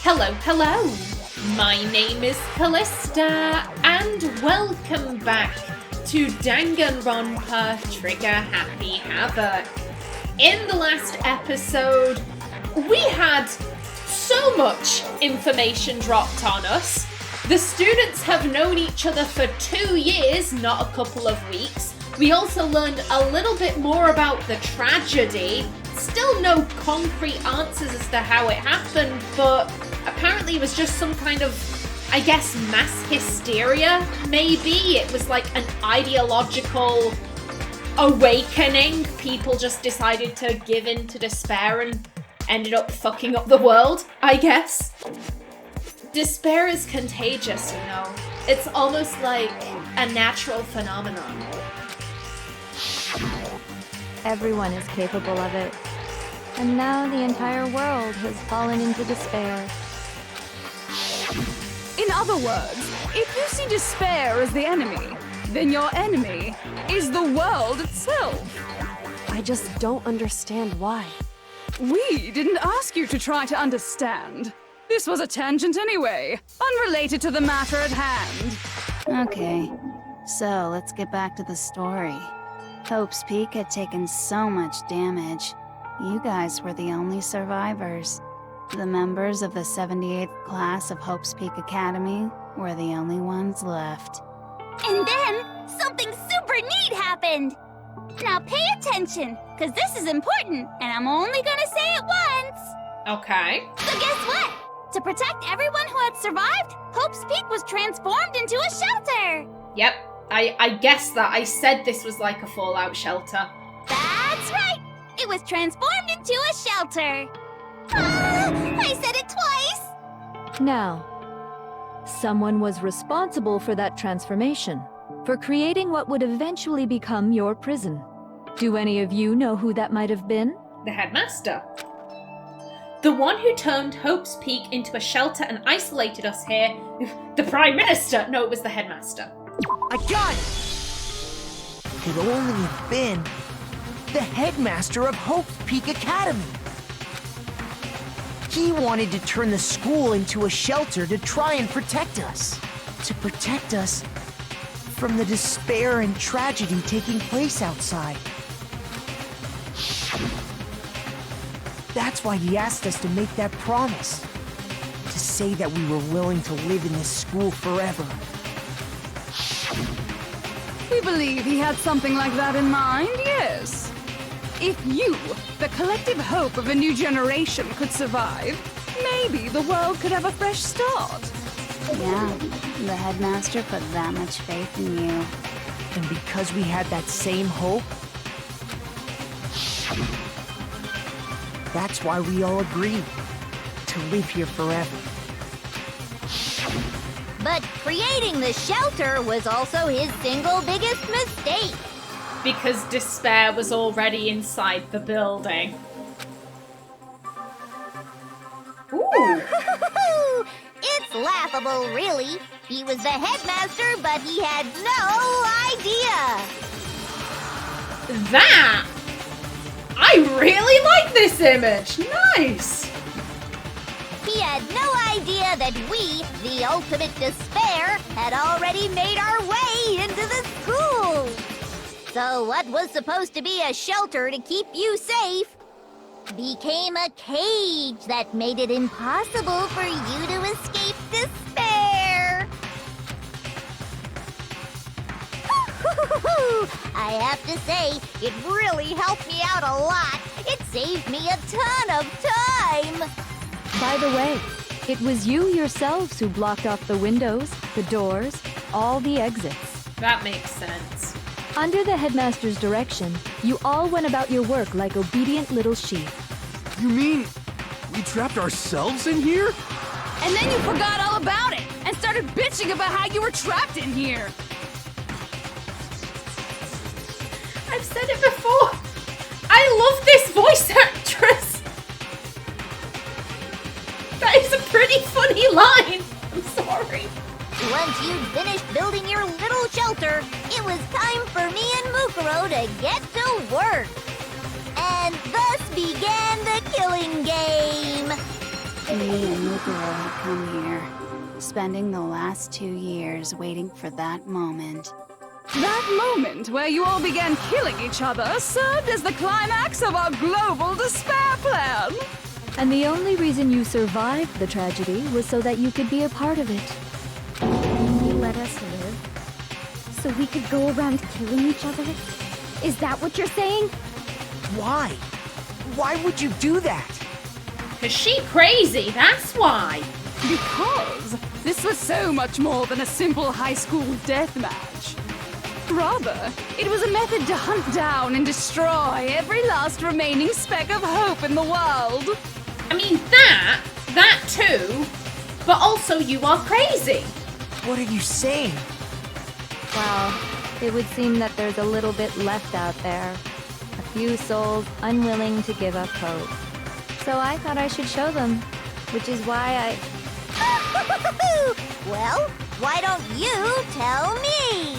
Hello. My name is Callista, and welcome back to Danganronpa Trigger Happy Havoc. In the last episode, we had so much information dropped on us. The students have known each other for 2 years, not a couple of weeks. We also learned a little bit more about the tragedy. Still no concrete answers as to how it happened, but apparently it was just some kind of, I guess, mass hysteria, maybe? It was like an ideological awakening. People just decided to give in to despair and ended up fucking up the world, I guess. Despair is contagious, you know. It's almost like a natural phenomenon. Everyone is capable of it. And now the entire world has fallen into despair. In other words, if you see despair as the enemy, then your enemy is the world itself. I just don't understand why. We didn't ask you to try to understand. This was a tangent anyway, unrelated to the matter at hand. Okay, so let's get back to the story. Hope's Peak had taken so much damage. You guys were the only survivors. The members of the 78th class of Hope's Peak Academy were the only ones left. And then, something super neat happened! Now pay attention, because this is important, and I'm only gonna say it once! Okay. So guess what? To protect everyone who had survived, Hope's Peak was transformed into a shelter! Yep, I guessed that. I said this was like a fallout shelter. That's right! It was transformed into a shelter! I said it twice! Now, someone was responsible for that transformation, for creating what would eventually become your prison. Do any of you know who that might have been? The headmaster. The one who turned Hope's Peak into a shelter and isolated us here. The Prime Minister! No, it was the headmaster. I got it! Could only have been the headmaster of Hope's Peak Academy. He wanted to turn the school into a shelter to try and protect us. To protect us from the despair and tragedy taking place outside. That's why he asked us to make that promise. To say that we were willing to live in this school forever. We believe he had something like that in mind, yes. If you, the collective hope of a new generation, could survive, maybe the world could have a fresh start. Yeah, the headmaster put that much faith in you. And because we had that same hope, that's why we all agreed to live here forever. But creating the shelter was also his single biggest mistake. Because despair was already inside the building. Ooh! It's laughable, really. He was the headmaster, but he had no idea. That! I really like this image! Nice! He had no idea that we, the ultimate despair, had already made our way into the school. So what was supposed to be a shelter to keep you safe became a cage that made it impossible for you to escape despair. I have to say, it really helped me out a lot. It saved me a ton of time. By the way, it was you yourselves who blocked off the windows, the doors, all the exits. That makes sense. Under the headmaster's direction, you all went about your work like obedient little sheep. You mean we trapped ourselves in here? And then you forgot all about it and started bitching about how you were trapped in here. I've said it before. I love this voice actress. That is a pretty funny line. I'm sorry. Once you'd finished building your little shelter, it was time for me and Mukuro to get to work. And thus began the killing game. He and Mukuro had come here, spending the last 2 years waiting for that moment. That moment where you all began killing each other served as the climax of our global despair plan. And the only reason you survived the tragedy was so that you could be a part of it. You let us live? So we could go around killing each other? Is that what you're saying? Why? Why would you do that? 'Cause she crazy, that's why. Because this was so much more than a simple high school deathmatch. Rather, it was a method to hunt down and destroy every last remaining speck of hope in the world. I mean, that too, but also you are crazy. What are you saying? Well, it would seem that there's a little bit left out there. A few souls unwilling to give up hope. So I thought I should show them, which is why I... Well, why don't you tell me?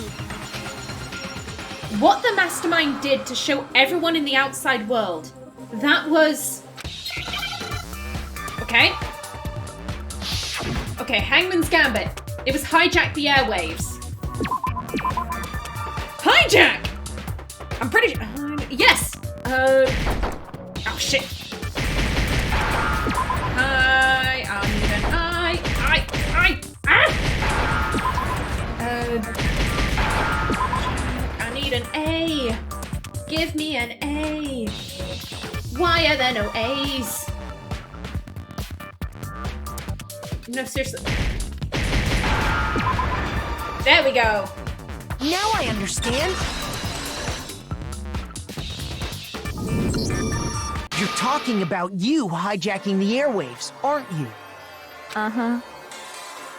What the mastermind did to show everyone in the outside world, that was... Okay, Hangman's Gambit. It was hijack the airwaves. Hijack! I'm pretty sure... yes! Oh shit. I need an A. Give me an A. Why are there no A's? No, seriously. There we go. Now I understand. You're talking about you hijacking the airwaves, aren't you? Uh-huh.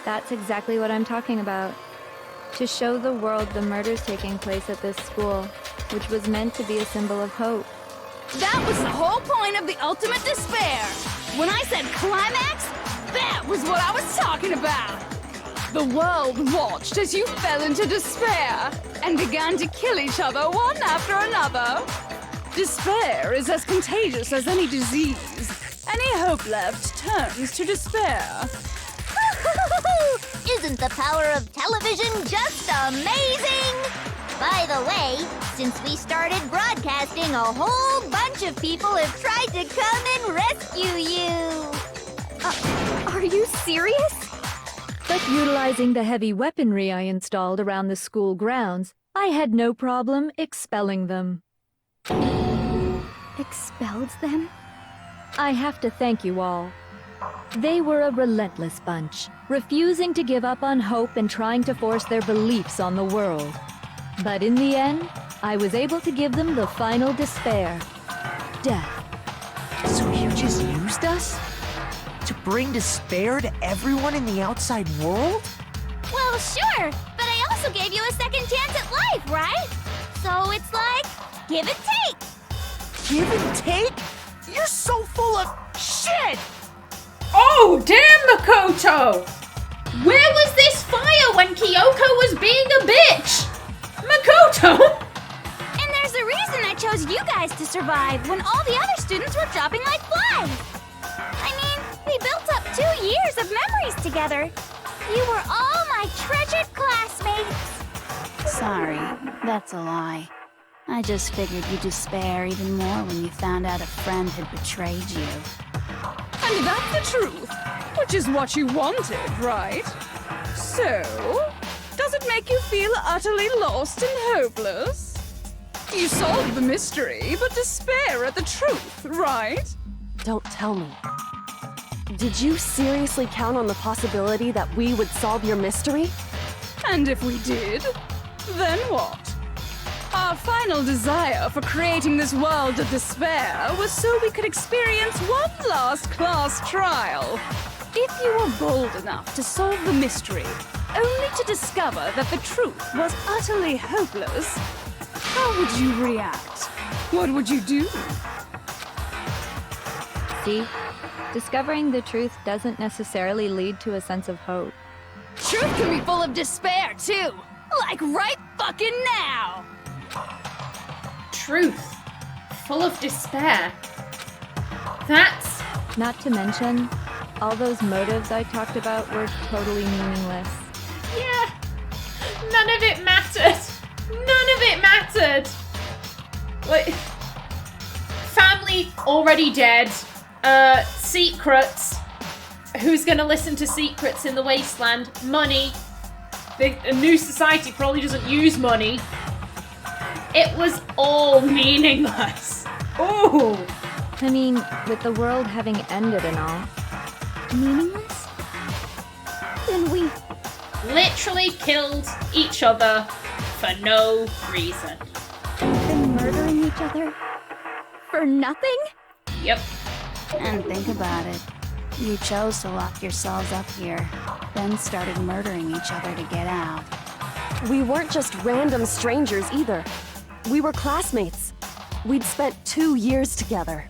That's exactly what I'm talking about. To show the world the murders taking place at this school, which was meant to be a symbol of hope. That was the whole point of the ultimate despair. When I said climax, that was what I was talking about. The world watched as you fell into despair and began to kill each other one after another. Despair is as contagious as any disease. Any hope left turns to despair. Isn't the power of television just amazing? By the way, since we started broadcasting, a whole bunch of people have tried to come and rescue you. Are you serious? But utilizing the heavy weaponry I installed around the school grounds, I had no problem expelling them. Expelled them? I have to thank you all. They were a relentless bunch, refusing to give up on hope and trying to force their beliefs on the world. But in the end, I was able to give them the final despair. Death. So you just used us? To bring despair to everyone in the outside world? Well, sure, but I also gave you a second chance at life, right? So it's like, give and take. Give and take? You're so full of shit! Oh, damn, Makoto! Where was this fire when Kyoko was being a bitch? Makoto! And there's a reason I chose you guys to survive when all the other students were dropping like flies. I mean, we built up 2 years of memories together. You were all my treasured classmates. Sorry, that's a lie. I just figured you'd despair even more when you found out a friend had betrayed you. And that's the truth, which is what you wanted, right? So, does it make you feel utterly lost and hopeless? You solved the mystery, but despair at the truth, right? Don't tell me. Did you seriously count on the possibility that we would solve your mystery? And if we did, then what? Our final desire for creating this world of despair was so we could experience one last class trial. If you were bold enough to solve the mystery, only to discover that the truth was utterly hopeless, how would you react? What would you do? See, discovering the truth doesn't necessarily lead to a sense of hope. Truth can be full of despair, too! Like right fucking now! Truth. Full of despair. That's... Not to mention, all those motives I talked about were totally meaningless. Yeah. None of it mattered. None of it mattered. Like, family already dead. Secrets. Who's gonna listen to secrets in the wasteland? Money. A new society probably doesn't use money. It was all meaningless. Ooh. I mean, with the world having ended and all. Meaningless? Then we... Literally killed each other for no reason. been murdering each other? For nothing? Yep. And think about it. You chose to lock yourselves up here, then started murdering each other to get out. We weren't just random strangers either. We were classmates. We'd spent 2 years together.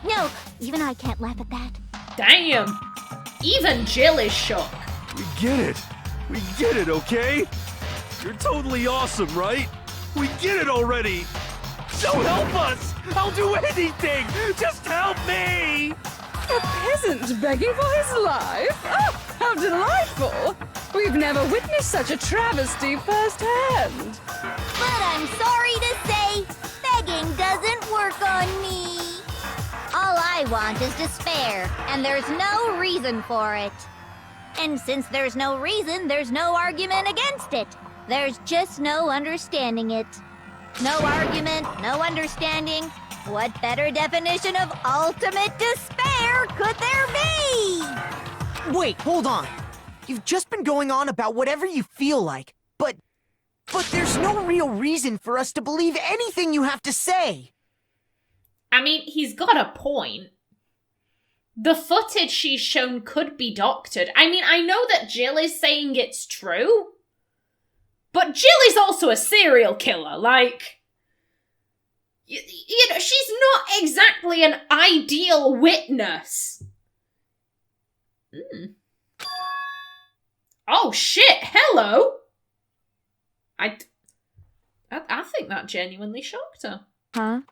No, even I can't laugh at that. Damn. Even Jill is shocked. We get it. We get it, okay? You're totally awesome, right? We get it already. So help us! I'll do anything! Just help me! A peasant begging for his life? Oh, how delightful! We've never witnessed such a travesty firsthand. But I'm sorry to say, begging doesn't work on me. All I want is despair, and there's no reason for it. And since there's no reason, there's no argument against it. There's just no understanding it. No argument, no understanding. What better definition of ultimate despair could there be? Wait, hold on. You've just been going on about whatever you feel like, but there's no real reason for us to believe anything you have to say. I mean, he's got a point. The footage she's shown could be doctored. I mean, I know that Jill is saying it's true, but Jill is also a serial killer. Like, you know, she's not exactly an ideal witness. Oh shit, hello! I think that genuinely shocked her. Huh?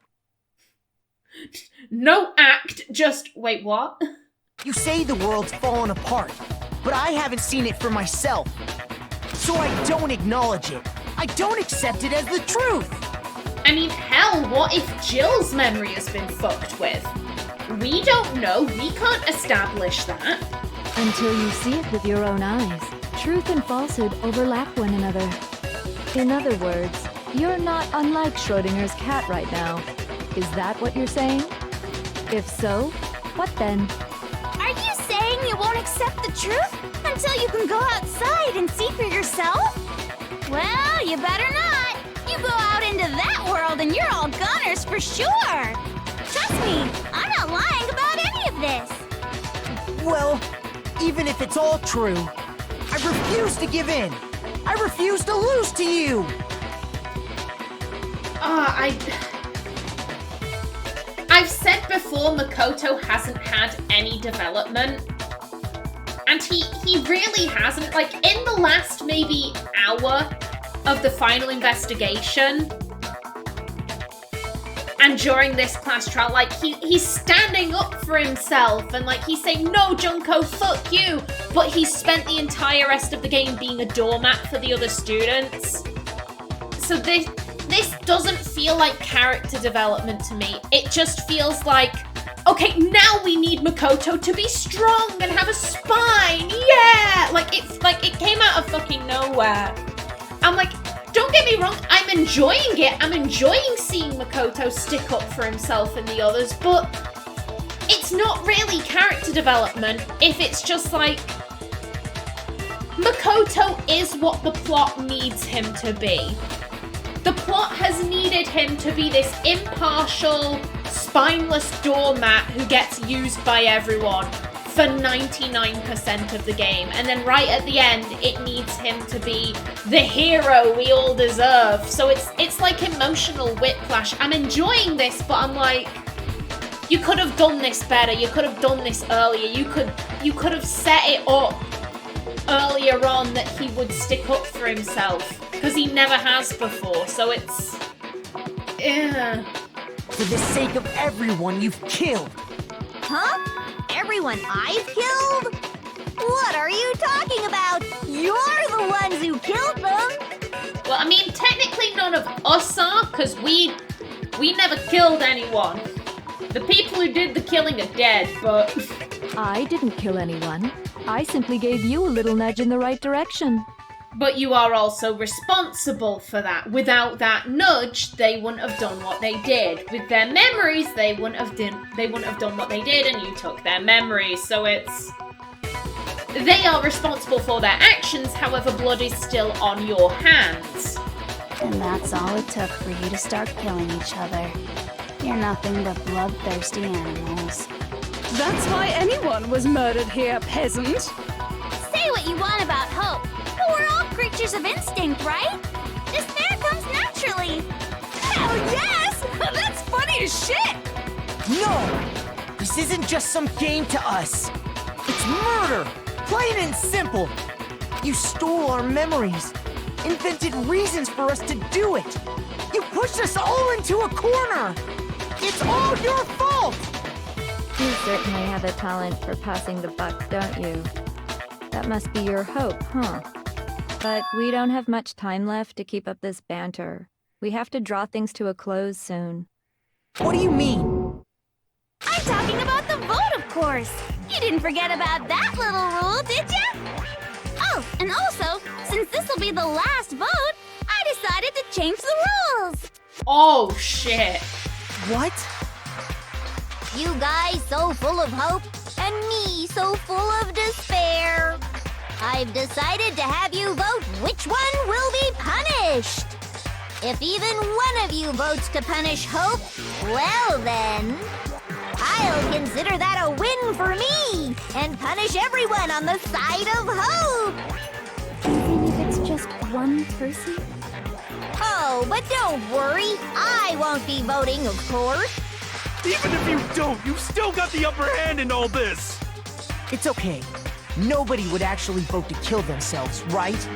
No act, just, wait, what? You say the world's fallen apart, but I haven't seen it for myself. So I don't acknowledge it. I don't accept it as the truth. I mean, hell, what if Jill's memory has been fucked with? We don't know, we can't establish that. Until you see it with your own eyes. Truth and falsehood overlap one another. In other words, you're not unlike Schrodinger's cat right now. Is that what you're saying? If so, what then? Are you saying you won't accept the truth until you can go outside and see for yourself? Well, you better not. You go out into that world and you're all goners for sure. Trust me, I'm not lying about any of this. Well, even if it's all true, I refuse to give in. I refuse to lose to you. I've said before Makoto hasn't had any development. And he really hasn't. Like, in the last maybe hour of the final investigation, and during this class trial, like, he's standing up for himself, and, like, he's saying, no, Junko, fuck you! But he's spent the entire rest of the game being a doormat for the other students. So this doesn't feel like character development to me. It just feels like, okay, now we need Makoto to be strong and have a spine, yeah! Like, it came out of fucking nowhere. I'm like, don't get me wrong, I'm enjoying it. I'm enjoying seeing Makoto stick up for himself and the others, but it's not really character development if it's just like, Makoto is what the plot needs him to be. The plot has needed him to be this impartial, spineless doormat who gets used by everyone for 99% of the game. And then right at the end, it needs him to be the hero we all deserve. So it's like emotional whiplash. I'm enjoying this, but I'm like, you could have done this better. You could have done this earlier. You could have set it up earlier on that he would stick up for himself, because he never has before. So it's... For the sake of everyone you've killed, Huh? Everyone I've killed? What are you talking about? You're the ones who killed them! Well, I mean, technically none of us are, because we never killed anyone. The people who did the killing are dead, but... I didn't kill anyone. I simply gave you a little nudge in the right direction. But you are also responsible for that. Without that nudge, they wouldn't have done what they did. With their memories, they wouldn't have done what they did, and you took their memories. So it's... They are responsible for their actions, however, blood is still on your hands. And that's all it took for you to start killing each other. You're nothing but bloodthirsty animals. That's why anyone was murdered here, peasant. Say what you want about hope, but we're all creatures of instinct, right? Despair comes naturally. Hell yes! That's funny as shit! No! This isn't just some game to us. It's murder! Plain and simple! You stole our memories, invented reasons for us to do it! You pushed us all into a corner! It's all your fault! You certainly have a talent for passing the buck, don't you? That must be your hope, huh? But we don't have much time left to keep up this banter. We have to draw things to a close soon. What do you mean? I'm talking about the vote, of course. You didn't forget about that little rule, did ya? Oh, and also, since this will be the last vote, I decided to change the rules. Oh, shit. What? You guys so full of hope, and me so full of despair. I've decided to have you vote which one will be punished. If even one of you votes to punish Hope, well then, I'll consider that a win for me, and punish everyone on the side of Hope. Even if it's just one person? Oh, but don't worry, I won't be voting, of course. Even if you don't, you've still got the upper hand in all this! It's okay. Nobody would actually vote to kill themselves, right?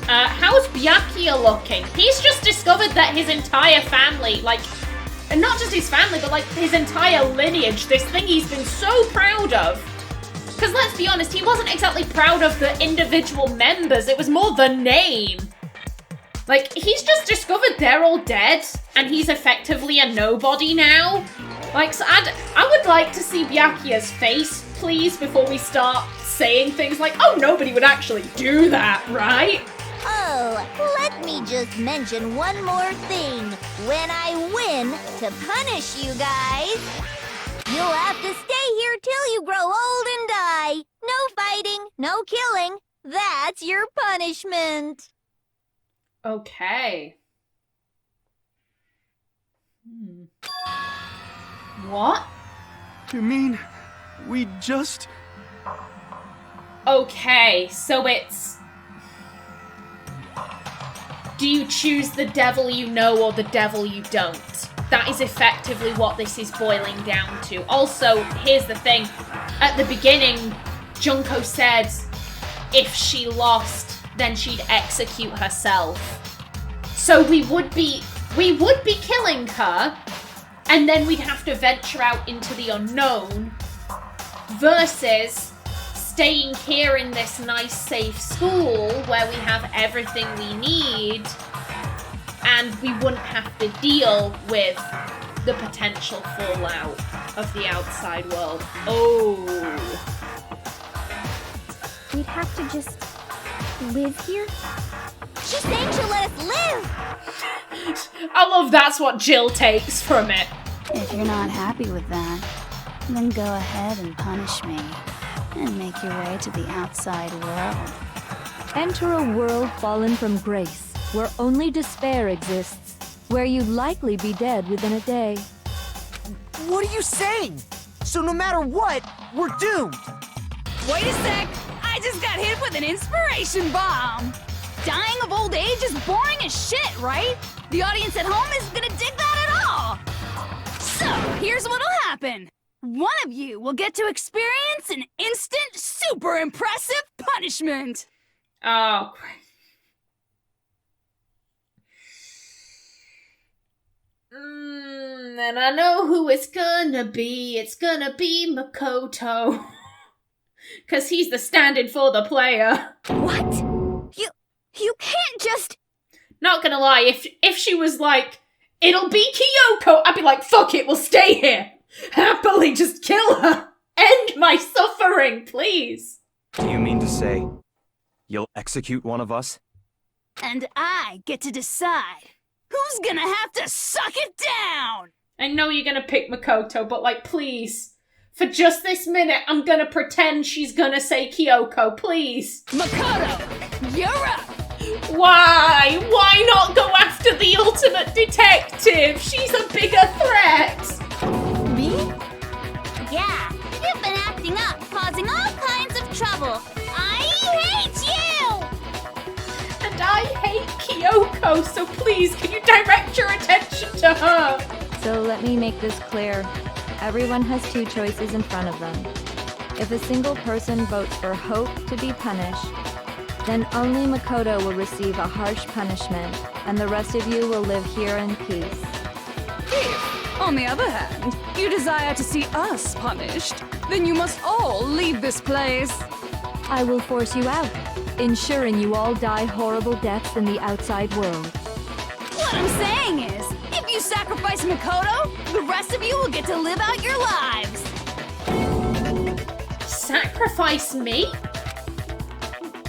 How's Byakuya looking? He's just discovered that his entire family, and not just his family, but his entire lineage, this thing he's been so proud of. Because let's be honest, he wasn't exactly proud of the individual members, it was more the name. He's just discovered they're all dead, and he's effectively a nobody now. So I would like to see Byakuya's face, please, before we start saying things like, oh, nobody would actually do that, right? Oh, let me just mention one more thing. When I win to punish you guys, you'll have to stay here till you grow old and die. No fighting, no killing. That's your punishment. Okay. What? You mean, we just... Okay, so it's... Do you choose the devil you know or the devil you don't? That is effectively what this is boiling down to. Also, here's the thing. At the beginning, Junko said if she lost, then she'd execute herself. So we would be killing her, and then we'd have to venture out into the unknown, versus staying here in this nice, safe school where we have everything we need, and we wouldn't have to deal with the potential fallout of the outside world. Oh. We'd have to just live here? She's saying she'll let us live. I love that's what Jill takes from it. If you're not happy with that, then go ahead and punish me. And make your way to the outside world. Enter a world fallen from grace, where only despair exists, where you'd likely be dead within a day. What are you saying? So no matter what, we're doomed! Wait a sec! I just got hit with an inspiration bomb! Dying of old age is boring as shit, right? The audience at home isn't gonna dig that at all! So, here's what'll happen. One of you will get to experience an instant, super impressive punishment! Oh, great. And I know who it's gonna be. It's gonna be Makoto. Because he's the stand-in for the player. What? You can't just... Not gonna lie, if she was like, it'll be Kyoko, I'd be like, fuck it, we'll stay here. Happily just kill her. End my suffering, please. Do you mean to say you'll execute one of us? And I get to decide who's gonna have to suck it down! I know you're gonna pick Makoto, but like, please. For just this minute, I'm gonna pretend she's gonna say Kyoko, please. Makoto, you're up! Why? Why not go after the ultimate detective? She's a bigger threat. Me? Yeah, you've been acting up, causing all kinds of trouble. I hate you! And I hate Kyoko, so please, can you direct your attention to her? So let me make this clear. Everyone has two choices in front of them. If a single person votes for Hope to be punished, then only Makoto will receive a harsh punishment, and the rest of you will live here in peace. If, on the other hand, you desire to see us punished, then you must all leave this place. I will force you out, ensuring you all die horrible deaths in the outside world. What I'm saying is, if you sacrifice Makoto, the rest of you will get to live out your lives. Sacrifice me?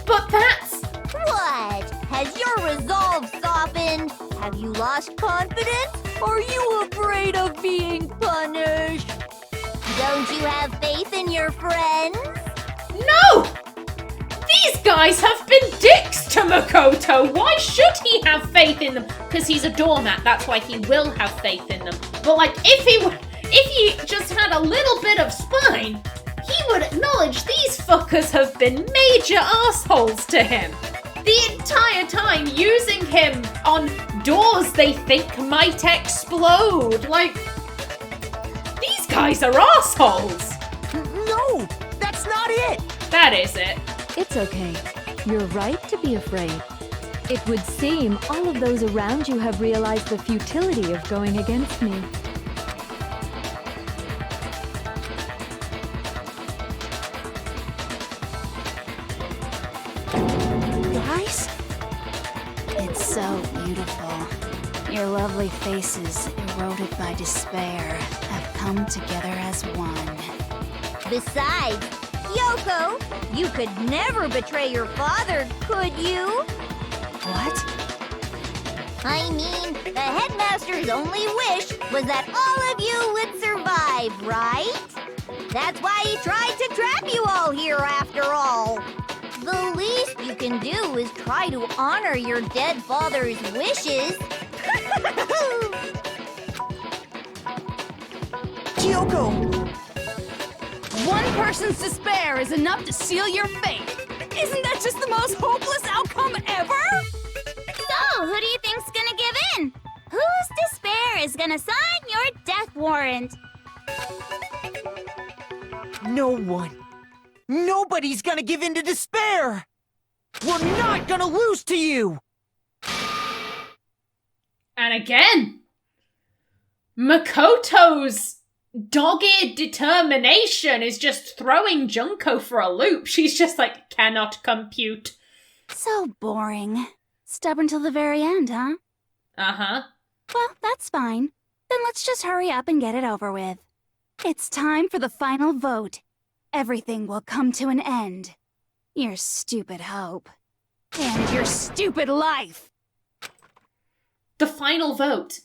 But that's... What? Has your resolve softened? Have you lost confidence? Are you afraid of being punished? Don't you have faith in your friends? No! These guys have been dicks to Makoto. Why should he have faith in them? Because he's a doormat, that's why he will have faith in them. But like, if he just had a little bit of spine, he would acknowledge these fuckers have been major assholes to him. The entire time using him on doors they think might explode. Like, these guys are assholes. No, that's not it. That is it. It's okay. You're right to be afraid. It would seem all of those around you have realized the futility of going against me. Guys? It's so beautiful. Your lovely faces, eroded by despair, have come together as one. Besides, Yoko, you could never betray your father, could you? What? I mean, the headmaster's only wish was that all of you would survive, right? That's why he tried to trap you all here after all. The least you can do is try to honor your dead father's wishes. Kyoko! One person's despair is enough to seal your fate. Isn't that just the most hopeless outcome ever? So, who do you think's gonna give in? Whose despair is gonna sign your death warrant? No one. Nobody's gonna give in to despair! We're not gonna lose to you! And again, Makoto's dogged determination is just throwing Junko for a loop. She's just like, cannot compute. So boring. Stubborn till the very end, huh? Uh-huh. Well, that's fine. Then let's just hurry up and get it over with. It's time for the final vote. Everything will come to an end. Your stupid hope. And your stupid life. The final vote.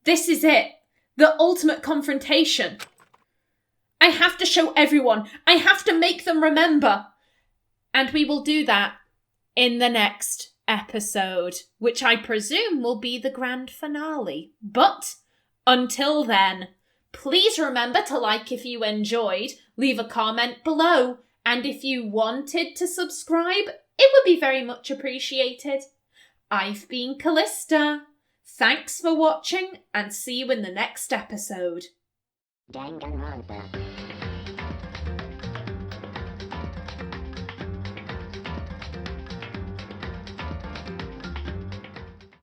This is it. The ultimate confrontation. I have to show everyone. I have to make them remember. And we will do that in the next episode, which I presume will be the grand finale. But until then, please remember to like if you enjoyed, leave a comment below, and if you wanted to subscribe, it would be very much appreciated. I've been Kallista. Thanks for watching, and see you in the next episode. Danganronpa.